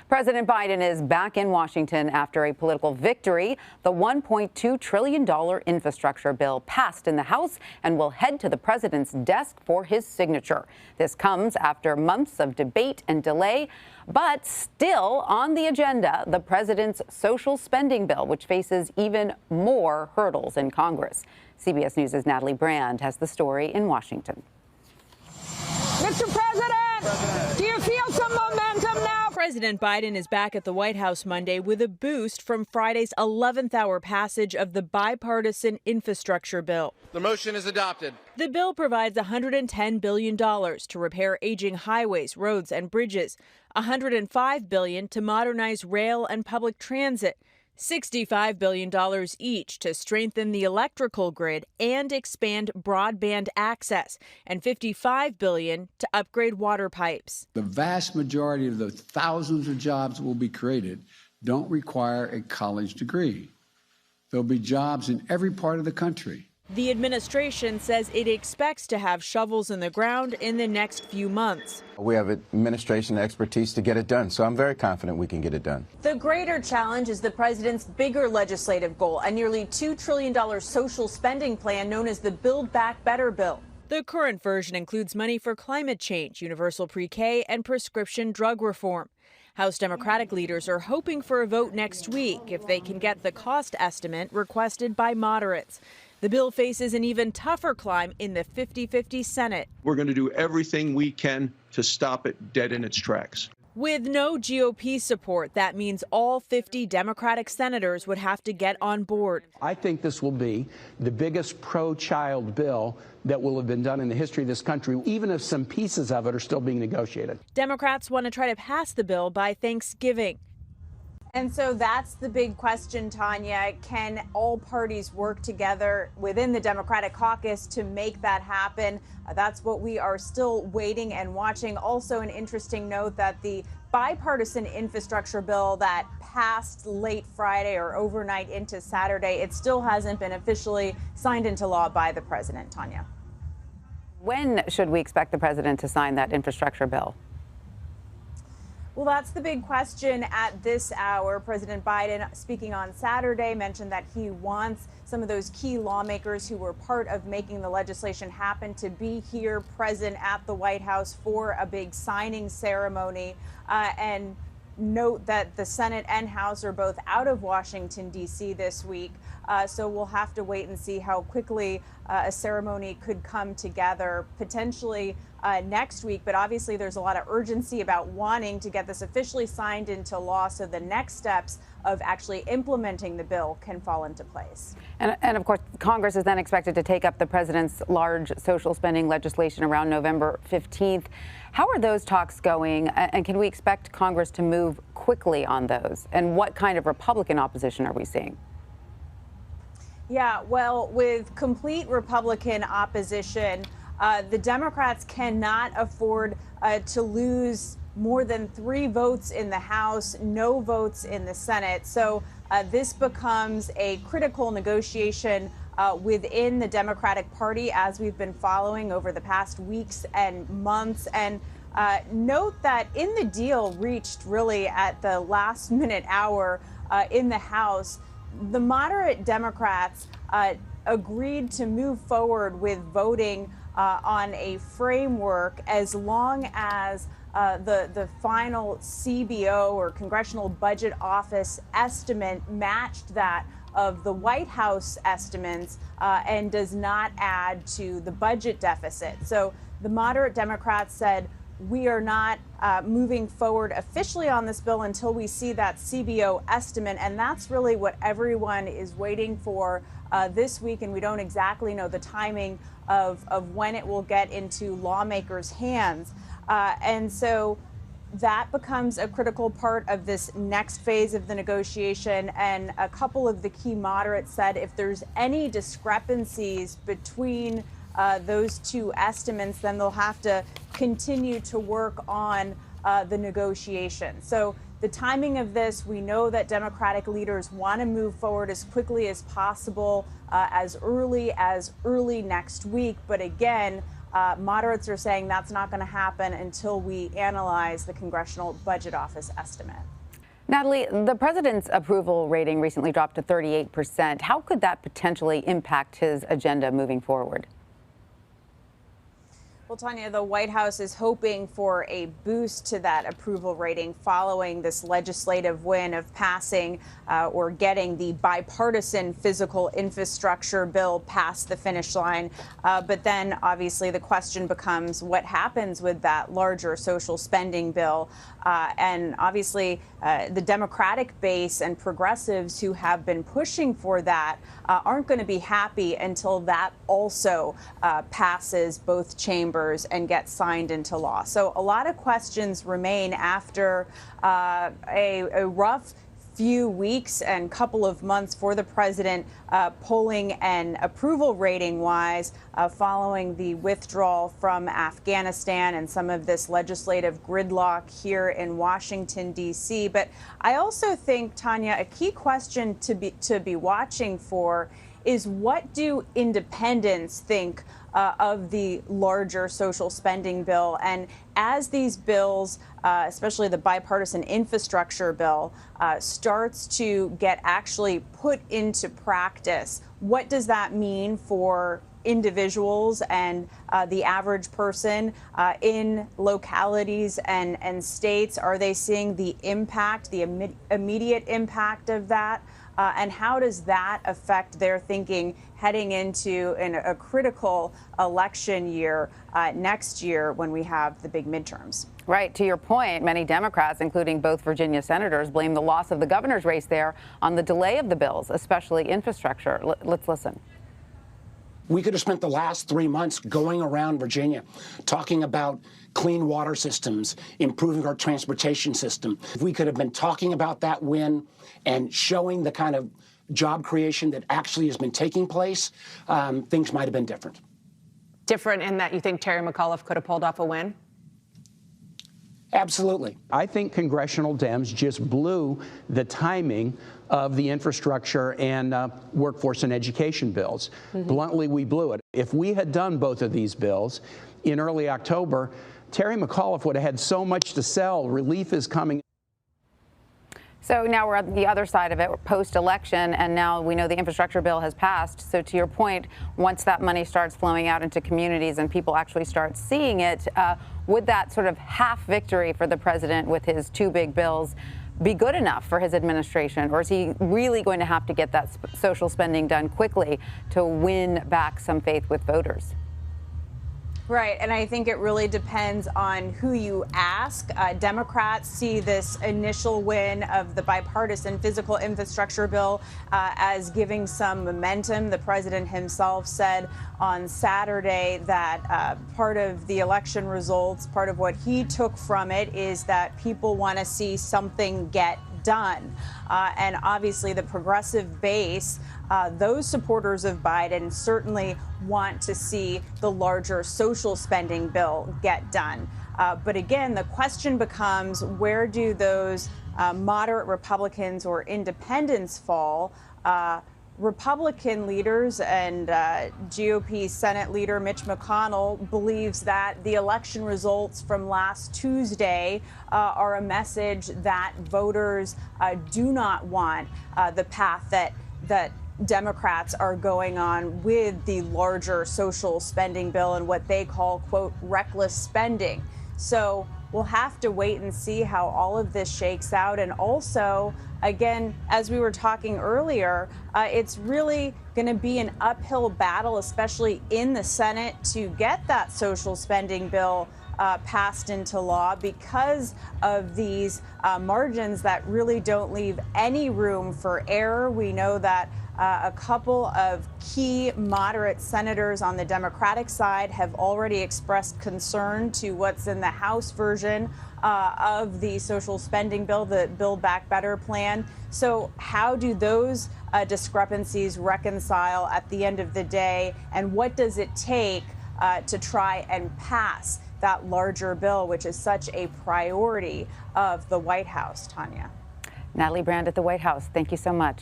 President Biden is back in Washington after a political victory. The $1.2 trillion infrastructure bill passed in the House and will head to the president's desk for his signature. This comes after months of debate and delay, but still on the agenda, the president's social spending bill, which faces even more hurdles in Congress. CBS News' Natalie Brand has the story in Washington. Mr. President, do you feel some momentum now? President Biden is back at the White House Monday with a boost from Friday's 11th hour passage of the bipartisan infrastructure bill. The motion is adopted. The bill provides $110 billion to repair aging highways, roads, and bridges, $105 billion to modernize rail and public transit, $65 billion each to strengthen the electrical grid and expand broadband access, and $55 billion to upgrade water pipes. The vast majority of the thousands of jobs that will be created don't require a college degree. There'll be jobs in every part of the country. The administration says it expects to have shovels in the ground in the next few months. We have administration expertise to get it done, so I'm very confident we can get it done. The greater challenge is the president's bigger legislative goal, a nearly $2 trillion social spending plan known as the Build Back Better bill. The current version includes money for climate change, universal pre-K, and prescription drug reform. House Democratic leaders are hoping for a vote next week if they can get the cost estimate requested by moderates. The bill faces an even tougher climb in the 50-50 Senate. We're going to do everything we can to stop it dead in its tracks. With no GOP support, that means all 50 Democratic senators would have to get on board. I think this will be the biggest pro-child bill that will have been done in the history of this country, even if some pieces of it are still being negotiated. Democrats want to try to pass the bill by Thanksgiving. And so that's the big question, Tanya. Can all parties work together within the Democratic caucus to make that happen? That's what we are still waiting and watching. Also, an interesting note that the bipartisan infrastructure bill that passed late Friday or overnight into Saturday, it still hasn't been officially signed into law by the president, Tanya. When should we expect the president to sign that infrastructure bill? Well, that's the big question at this hour. President Biden, speaking on Saturday, mentioned that he wants some of those key lawmakers who were part of making the legislation happen to be here present at the White House for a big signing ceremony. And note that the Senate and House are both out of Washington, D.C. this week. So we'll have to wait and see how quickly a ceremony could come together, potentially next week. But obviously, there's a lot of urgency about wanting to get this officially signed into law so the next steps of actually implementing the bill can fall into place. And of course, Congress is then expected to take up the president's large social spending legislation around November 15th. How are those talks going? And can we expect Congress to move quickly on those? And what kind of Republican opposition are we seeing? Yeah, well, with complete Republican opposition, the Democrats cannot afford to lose more than 3 votes in the House, no votes in the Senate. So this becomes a critical negotiation within the Democratic Party, as we've been following over the past weeks and months. And note that in the deal reached really at the last minute hour in the House, the moderate Democrats agreed to move forward with voting on a framework as long as the final CBO or Congressional Budget Office estimate matched that of the White House estimates and does not add to the budget deficit. So the moderate Democrats said, we are not moving forward officially on this bill until we see that CBO estimate. And that's really what everyone is waiting for this week. And we don't exactly know the timing of when it will get into lawmakers' hands. And so that becomes a critical part of this next phase of the negotiation. And a couple of the key moderates said if there's any discrepancies between those two estimates, then they'll have to continue to work on the negotiation. So the timing of this, we know that Democratic leaders want to move forward as quickly as possible, as early next week. But again, Moderates are saying that's not going to happen until we analyze the Congressional Budget Office estimate. Natalie, the president's approval rating recently dropped to 38%. How could that potentially impact his agenda moving forward? Well, Tanya, the White House is hoping for a boost to that approval rating following this legislative win of passing or getting the bipartisan physical infrastructure bill past the finish line. But then, obviously, the question becomes what happens with that larger social spending bill. And obviously, the Democratic base and progressives who have been pushing for that aren't going to be happy until that also passes both chambers and gets signed into law. So a lot of questions remain after a rough few weeks and couple of months for the president polling and approval rating wise following the withdrawal from Afghanistan and some of this legislative gridlock here in Washington, D.C. But I also think, Tanya, a key question to be watching for is what do independents think of the larger social spending bill? And as these bills, especially the bipartisan infrastructure bill, starts to get actually put into practice, what does that mean for individuals and the average person in localities and states? Are they seeing the impact, the immediate impact of that? And how does that affect their thinking heading into a critical election year next year when we have the big midterms? Right. To your point, many Democrats, including both Virginia senators, blame the loss of the governor's race there on the delay of the bills, especially infrastructure. Let's listen. We could have spent the last 3 months going around Virginia talking about clean water systems, improving our transportation system. If we could have been talking about that win and showing the kind of job creation that actually has been taking place, things might have been different. Different in that you think Terry McAuliffe could have pulled off a win? Absolutely. I think congressional Dems just blew the timing of the infrastructure and workforce and education bills. Bluntly, we blew it. If we had done both of these bills in early October, Terry McAuliffe would have had so much to sell. Relief is coming. So now we're at the other side of it, post-election, and now we know the infrastructure bill has passed. So to your point, once that money starts flowing out into communities and people actually start seeing it, would that sort of half victory for the president with his two big bills be good enough for his administration? Or is he really going to have to get that social spending done quickly to win back some faith with voters? Right, and I think it really depends on who you ask. Democrats see this initial win of the bipartisan physical infrastructure bill as giving some momentum. The president himself said on Saturday that part of the election results, part of what he took from it is that people want to see something get done. And obviously the progressive base, those supporters of Biden certainly want to see the larger social spending bill get done. But again, the question becomes, where do those moderate Republicans or independents fall? Republican leaders and GOP Senate leader Mitch McConnell believes that the election results from last Tuesday are a message that voters do not want the path that Democrats are going on with the larger social spending bill and what they call, quote, reckless spending. So we'll have to wait and see how all of this shakes out. And also, again, as we were talking earlier, it's really going to be an uphill battle, especially in the Senate, to get that social spending bill passed into law because of these margins that really don't leave any room for error. We know that a couple of key moderate senators on the Democratic side have already expressed concern to what's in the House version of the social spending bill, the Build Back Better plan. So how do those discrepancies reconcile at the end of the day? And what does it take to try and pass that larger bill, which is such a priority of the White House, Tanya? Natalie Brand at the White House, thank you so much.